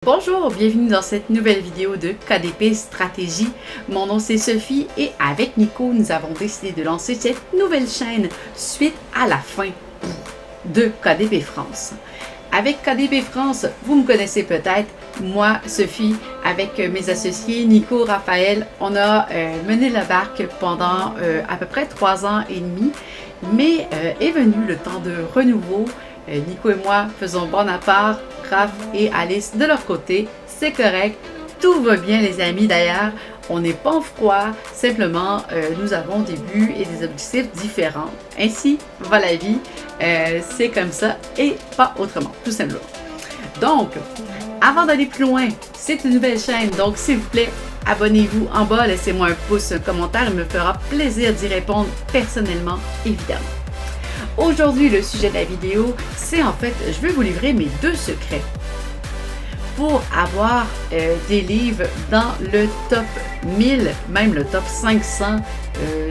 Bonjour, bienvenue dans cette nouvelle vidéo de KDP Stratégie. Mon nom c'est Sophie et avec Nico, nous avons décidé de lancer cette nouvelle chaîne suite à la fin de KDP France. Avec KDP France, vous me connaissez peut-être, moi, Sophie, avec mes associés Nico, Raphaël, on a mené la barque pendant à peu près 3 ans et demi, mais est venu le temps de renouveau. Nico et moi faisons bon à part, Raph et Alice de leur côté, c'est correct, tout va bien les amis d'ailleurs, on n'est pas en froid, simplement nous avons des buts et des objectifs différents. Ainsi va la vie, c'est comme ça et pas autrement, tout simplement. Donc, avant d'aller plus loin, c'est une nouvelle chaîne, donc s'il vous plaît, abonnez-vous en bas, laissez-moi un pouce, un commentaire, il me fera plaisir d'y répondre personnellement, évidemment. Aujourd'hui, le sujet de la vidéo, c'est en fait, je vais vous livrer mes 2 secrets pour avoir des livres dans le top 1000, même le top 500,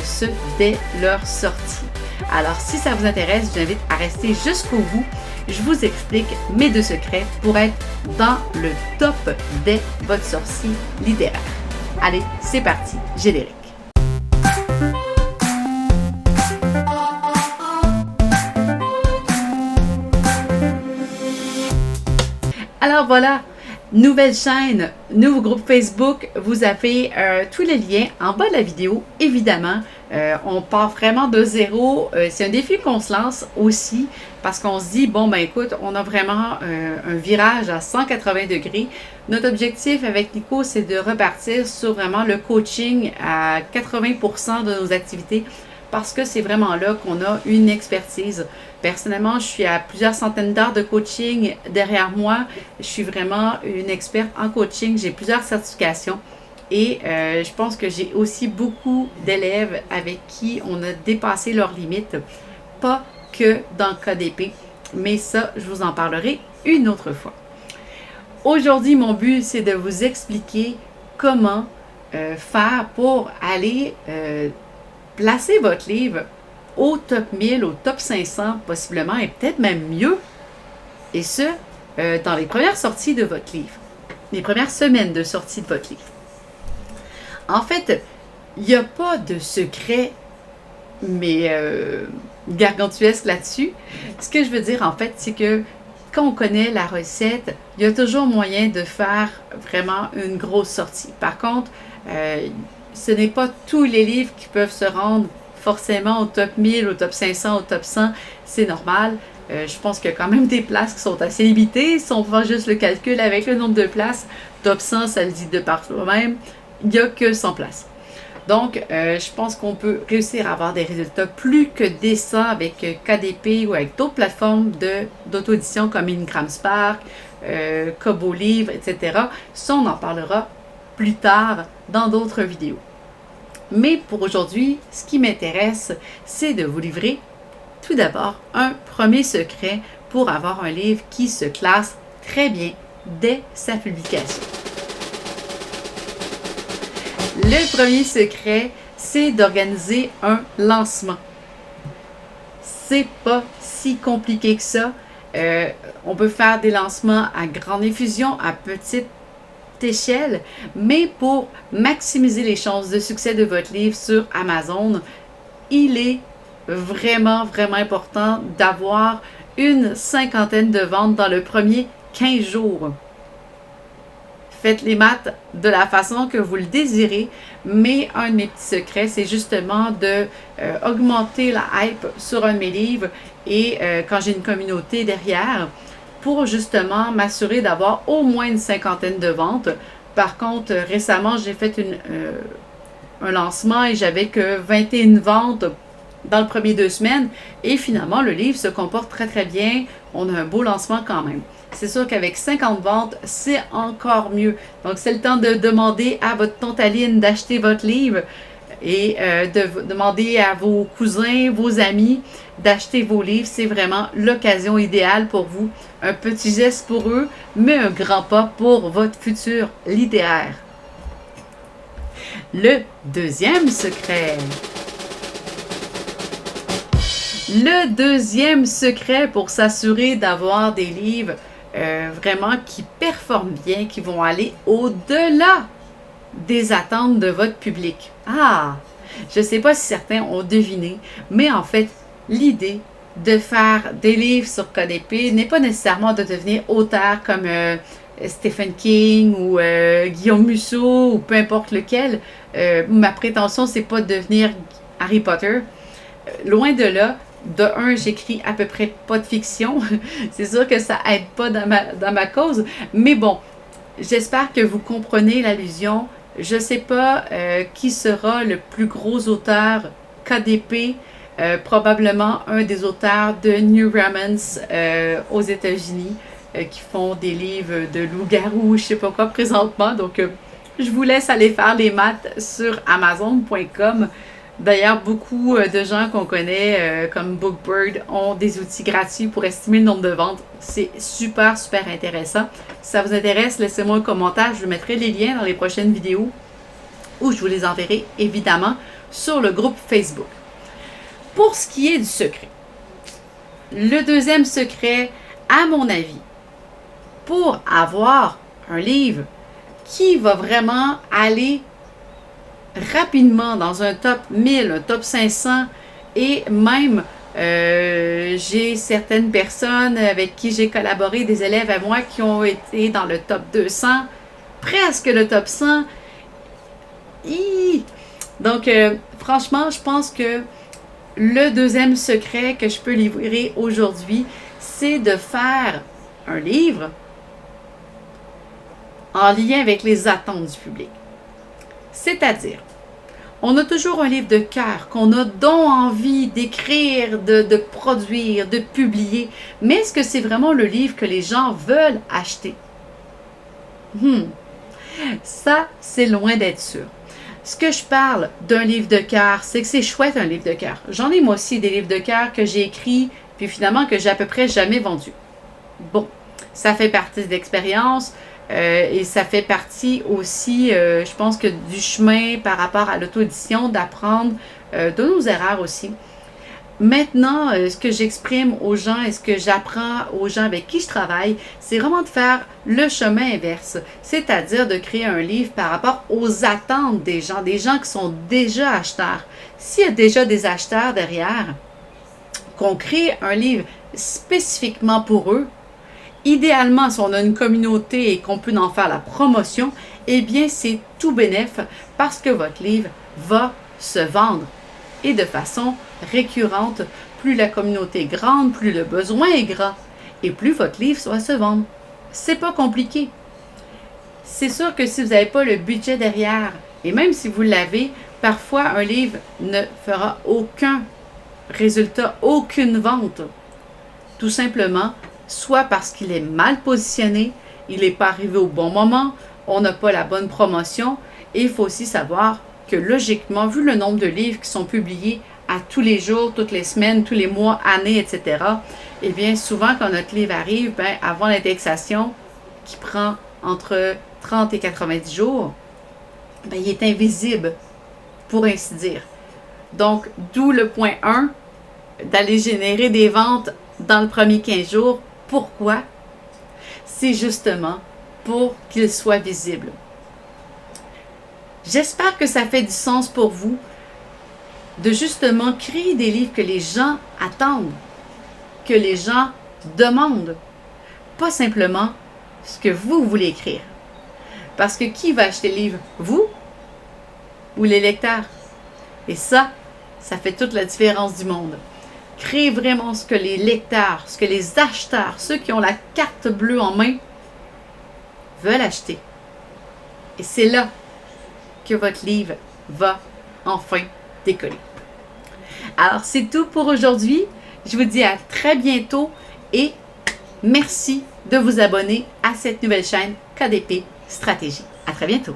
ce dès leur sortie. Alors, si ça vous intéresse, je vous invite à rester jusqu'au bout. Je vous explique mes 2 secrets pour être dans le top dès votre sortie littéraire. Allez, c'est parti, générique. Alors voilà, nouvelle chaîne, nouveau groupe Facebook, vous avez tous les liens en bas de la vidéo, évidemment. On part vraiment de zéro, c'est un défi qu'on se lance aussi parce qu'on se dit, bon ben écoute, on a vraiment un virage à 180 degrés. Notre objectif avec Nico, c'est de repartir sur vraiment le coaching à 80% de nos activités parce que c'est vraiment là qu'on a une expertise. Personnellement, je suis à plusieurs centaines d'heures de coaching derrière moi. Je suis vraiment une experte en coaching. J'ai plusieurs certifications et je pense que j'ai aussi beaucoup d'élèves avec qui on a dépassé leurs limites. Pas que dans KDP, mais ça, je vous en parlerai une autre fois. Aujourd'hui, mon but, c'est de vous expliquer comment faire pour aller placer votre livre au top 1000, au top 500 possiblement, et peut-être même mieux, et ce, dans les premières sorties de votre livre, les premières semaines de sortie de votre livre. En fait, il n'y a pas de secret, mais gargantuesque là-dessus. Ce que je veux dire, en fait, c'est que quand on connaît la recette, il y a toujours moyen de faire vraiment une grosse sortie. Par contre, ce n'est pas tous les livres qui peuvent se rendre forcément au top 1000, au top 500, au top 100, c'est normal. Je pense qu'il y a quand même des places qui sont assez limitées. Si on fait juste le calcul avec le nombre de places, top 100, ça le dit de par soi-même, il n'y a que 100 places. Donc, je pense qu'on peut réussir à avoir des résultats plus que décents avec KDP ou avec d'autres plateformes d'auto-édition comme Ingram Spark, Kobo Livre, etc. Ça, on en parlera plus tard dans d'autres vidéos. Mais pour aujourd'hui, ce qui m'intéresse, c'est de vous livrer tout d'abord un premier secret pour avoir un livre qui se classe très bien dès sa publication. Le premier secret, c'est d'organiser un lancement. C'est pas si compliqué que ça. On peut faire des lancements à grande effusion, à petite échelle, mais pour maximiser les chances de succès de votre livre sur Amazon, il est vraiment important d'avoir une 50aine de ventes dans le premier 15 jours. Faites les maths de la façon que vous le désirez, mais un de mes petits secrets, c'est justement de augmenter la hype sur un de mes livres et quand j'ai une communauté derrière, pour justement m'assurer d'avoir au moins une 50aine de ventes. Par contre, récemment, j'ai fait un lancement et j'avais que 21 ventes dans le premier 2 semaines. Et finalement, le livre se comporte très bien. On a un beau lancement quand même. C'est sûr qu'avec 50 ventes, c'est encore mieux. Donc, c'est le temps de demander à votre tante Aline d'acheter votre livre et de demander à vos cousins, vos amis d'acheter vos livres. C'est vraiment l'occasion idéale pour vous. Un petit geste pour eux, mais un grand pas pour votre futur littéraire. Le deuxième secret. Le deuxième secret pour s'assurer d'avoir des livres vraiment qui performent bien, qui vont aller au-delà des attentes de votre public. Ah, je ne sais pas si certains ont deviné, mais en fait, l'idée de faire des livres sur KDP n'est pas nécessairement de devenir auteur comme Stephen King ou Guillaume Musso ou peu importe lequel. Ma prétention, c'est pas de devenir Harry Potter. Loin de là. De un, j'écris à peu près pas de fiction. C'est sûr que ça aide pas dans ma cause. Mais bon, j'espère que vous comprenez l'allusion. Je ne sais pas qui sera le plus gros auteur KDP. Probablement un des auteurs de New Romance aux États-Unis qui font des livres de loup-garou, je sais pas quoi présentement. Donc, je vous laisse aller faire les maths sur Amazon.com. D'ailleurs, beaucoup de gens qu'on connaît, comme Bookbird, ont des outils gratuits pour estimer le nombre de ventes. C'est super, super intéressant. Si ça vous intéresse, laissez-moi un commentaire. Je vous mettrai les liens dans les prochaines vidéos ou je vous les enverrai évidemment sur le groupe Facebook. Pour ce qui est du secret, le deuxième secret, à mon avis, pour avoir un livre qui va vraiment aller rapidement dans un top 1000, un top 500 et même j'ai certaines personnes avec qui j'ai collaboré, des élèves à moi qui ont été dans le top 200, presque le top 100. Donc franchement, je pense que le deuxième secret que je peux livrer aujourd'hui, c'est de faire un livre en lien avec les attentes du public. C'est-à-dire, on a toujours un livre de cœur qu'on a donc envie d'écrire, de produire, de publier, mais est-ce que c'est vraiment le livre que les gens veulent acheter? Ça, c'est loin d'être sûr. Ce que je parle d'un livre de cœur, c'est que c'est chouette un livre de cœur. J'en ai moi aussi des livres de cœur que j'ai écrits, puis finalement que j'ai à peu près jamais vendus. Bon, ça fait partie de l'expérience. Et ça fait partie aussi, je pense que du chemin par rapport à l'auto-édition, d'apprendre de nos erreurs aussi. Maintenant, ce que j'exprime aux gens et ce que j'apprends aux gens avec qui je travaille, c'est vraiment de faire le chemin inverse, c'est-à-dire de créer un livre par rapport aux attentes des gens qui sont déjà acheteurs. S'il y a déjà des acheteurs derrière, qu'on crée un livre spécifiquement pour eux. Idéalement, si on a une communauté et qu'on peut en faire la promotion, eh bien, c'est tout bénef parce que votre livre va se vendre. Et de façon récurrente, plus la communauté est grande, plus le besoin est grand et plus votre livre va se vendre. C'est pas compliqué. C'est sûr que si vous n'avez pas le budget derrière, et même si vous l'avez, parfois un livre ne fera aucun résultat, aucune vente. Tout simplement, soit parce qu'il est mal positionné, il n'est pas arrivé au bon moment, on n'a pas la bonne promotion, et il faut aussi savoir que logiquement, vu le nombre de livres qui sont publiés à tous les jours, toutes les semaines, tous les mois, années, etc., eh bien, souvent, quand notre livre arrive, avant l'indexation, qui prend entre 30 et 90 jours, il est invisible, pour ainsi dire. Donc, d'où le point 1, d'aller générer des ventes dans le premier 15 jours. Pourquoi? C'est justement pour qu'il soit visible. J'espère que ça fait du sens pour vous de justement créer des livres que les gens attendent, que les gens demandent, pas simplement ce que vous voulez écrire. Parce que qui va acheter le livre? Vous ou les lecteurs? Et ça fait toute la différence du monde. Créez vraiment ce que les lecteurs, ce que les acheteurs, ceux qui ont la carte bleue en main, veulent acheter. Et c'est là que votre livre va enfin décoller. Alors, c'est tout pour aujourd'hui. Je vous dis à très bientôt et merci de vous abonner à cette nouvelle chaîne KDP Stratégie. À très bientôt.